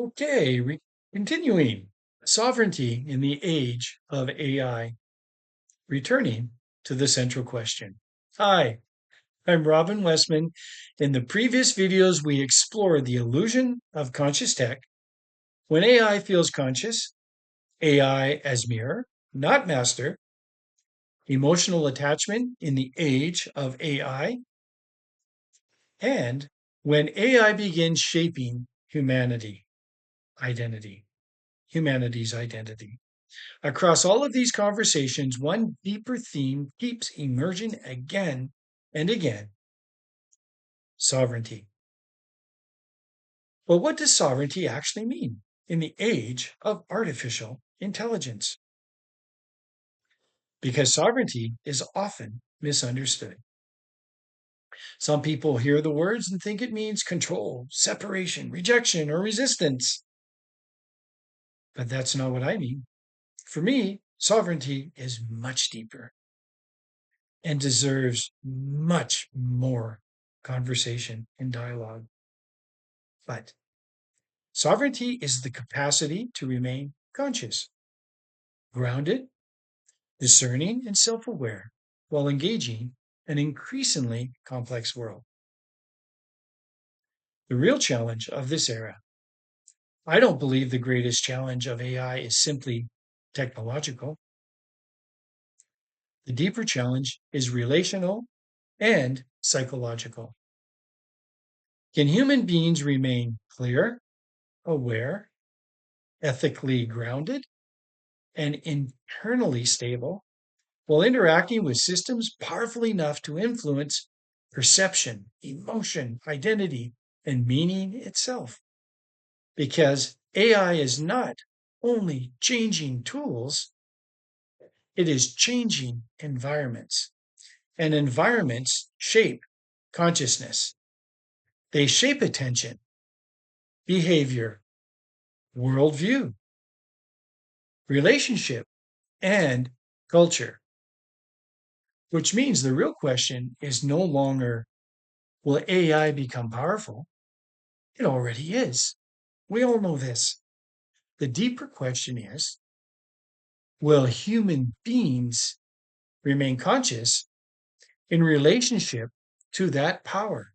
Okay, continuing sovereignty in the age of AI, returning to the central question. Hi, I'm Robin Westman. In the previous videos, we explored the illusion of conscious tech. When AI feels conscious, AI as mirror, not master, emotional attachment in the age of AI, and when AI begins shaping identity, humanity's identity. Across all of these conversations, one deeper theme keeps emerging again and again: sovereignty. But what does sovereignty actually mean in the age of artificial intelligence? Because sovereignty is often misunderstood. Some people hear the words and think it means control, separation, rejection, or resistance. But that's not what I mean. For me, sovereignty is much deeper and deserves much more conversation and dialogue. But sovereignty is the capacity to remain conscious, grounded, discerning, and self aware while engaging an increasingly complex world. The real challenge of this era, I don't believe the greatest challenge of AI is simply technological. The deeper challenge is relational and psychological. Can human beings remain clear, aware, ethically grounded, and internally stable while interacting with systems powerful enough to influence perception, emotion, identity, and meaning itself? Because AI is not only changing tools, it is changing environments. And environments shape consciousness. They shape attention, behavior, worldview, relationship, and culture. Which means the real question is no longer, will AI become powerful? It already is. We all know this. The deeper question is, will human beings remain conscious in relationship to that power?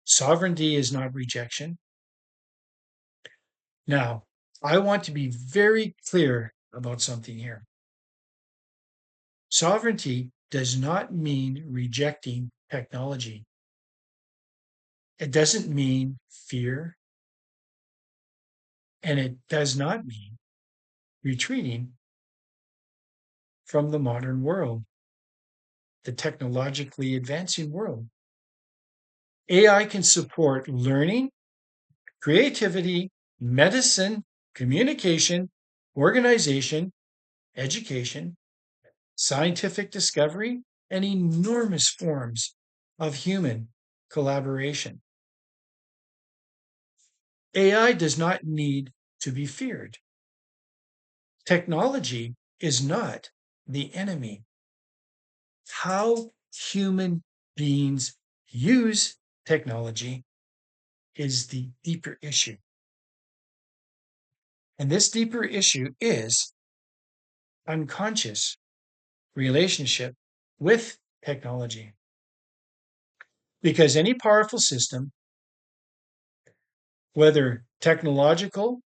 Sovereignty is not rejection. Now, I want to be very clear about something here. Sovereignty does not mean rejecting technology. It doesn't mean fear, and it does not mean retreating from the modern world, the technologically advancing world. AI can support learning, creativity, medicine, communication, organization, education, scientific discovery, and enormous forms of human collaboration. AI does not need to be feared. Technology is not the enemy. How human beings use technology is the deeper issue. And this deeper issue is unconscious relationship with technology. Because any powerful system, whether technological,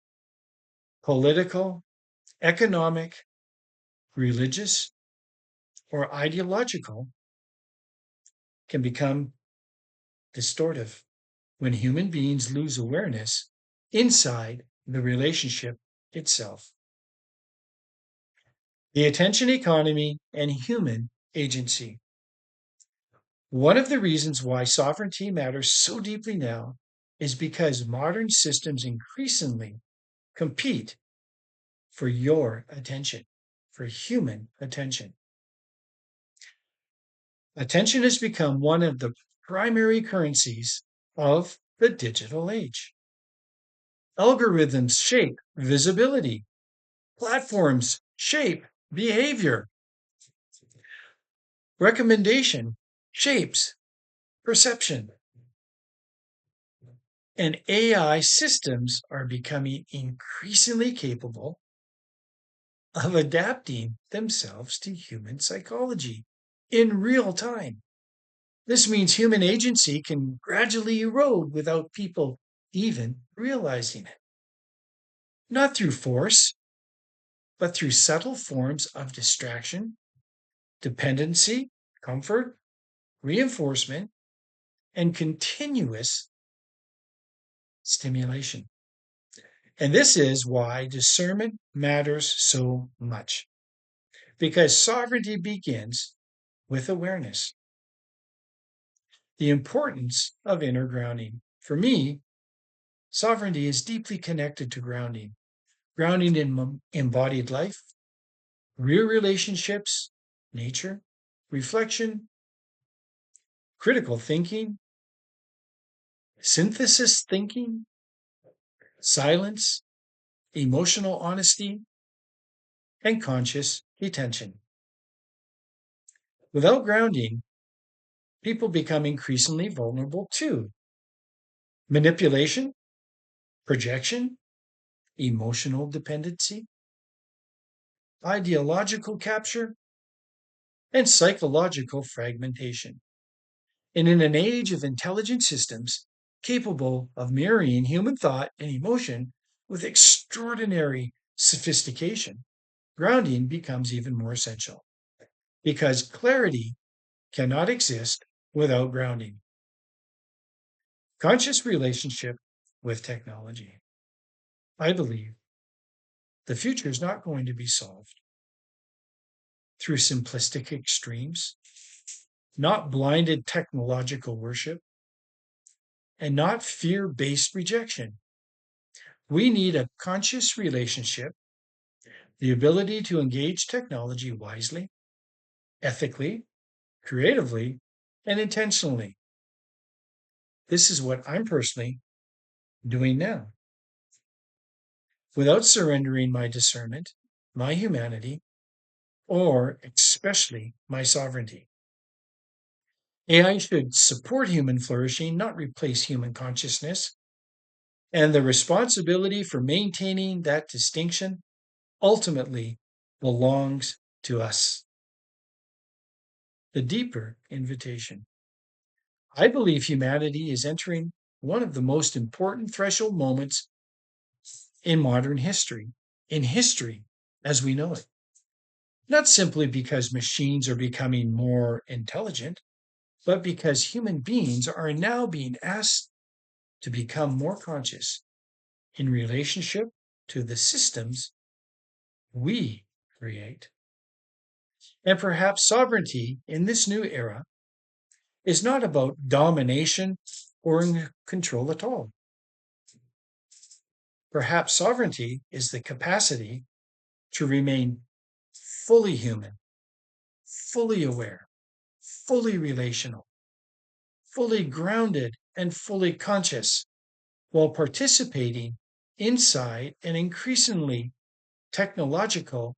political, economic, religious, or ideological, can become distortive when human beings lose awareness inside the relationship itself. The attention economy and human agency. One of the reasons why sovereignty matters so deeply now is because modern systems increasingly compete for your attention, for human attention. Attention has become one of the primary currencies of the digital age. Algorithms shape visibility, platforms shape behavior, recommendation shapes perception. And AI systems are becoming increasingly capable of adapting themselves to human psychology in real time. This means human agency can gradually erode without people even realizing it. Not through force, but through subtle forms of distraction, dependency, comfort, reinforcement, and continuous stimulation. And this is why discernment matters so much, because sovereignty begins with awareness. The importance of inner grounding. For me, sovereignty is deeply connected to grounding. Grounding in embodied life, real relationships, nature, reflection, critical thinking, synthesis thinking, silence, emotional honesty, and conscious detention. Without grounding, people become increasingly vulnerable to manipulation, projection, emotional dependency, ideological capture, and psychological fragmentation. And in an age of intelligent systems capable of mirroring human thought and emotion with extraordinary sophistication, grounding becomes even more essential because clarity cannot exist without grounding. Conscious relationship with technology. I believe the future is not going to be solved through simplistic extremes, not blinded technological worship, and not fear based rejection. We need a conscious relationship, the ability to engage technology wisely, ethically, creatively, and intentionally. This is what I'm personally doing now. Without surrendering my discernment, my humanity, or especially my sovereignty. AI should support human flourishing, not replace human consciousness. And the responsibility for maintaining that distinction ultimately belongs to us. The deeper invitation. I believe humanity is entering one of the most important threshold moments in modern history, in history as we know it. Not simply because machines are becoming more intelligent, but because human beings are now being asked to become more conscious in relationship to the systems we create. And perhaps sovereignty in this new era is not about domination or control at all. Perhaps sovereignty is the capacity to remain fully human, fully aware, fully relational, fully grounded, and fully conscious while participating inside an increasingly technological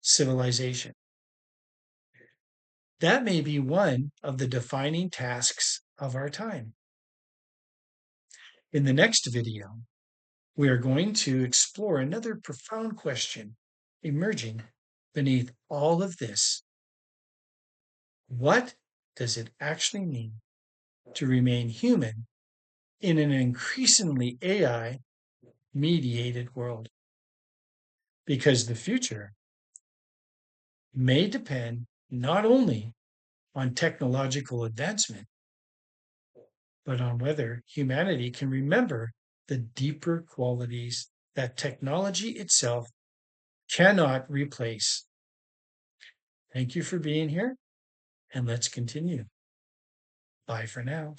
civilization. That may be one of the defining tasks of our time. In the next video, we are going to explore another profound question emerging beneath all of this. What does it actually mean to remain human in an increasingly AI mediated world? Because the future may depend not only on technological advancement, but on whether humanity can remember the deeper qualities that technology itself cannot replace. Thank you for being here, and let's continue. Bye for now.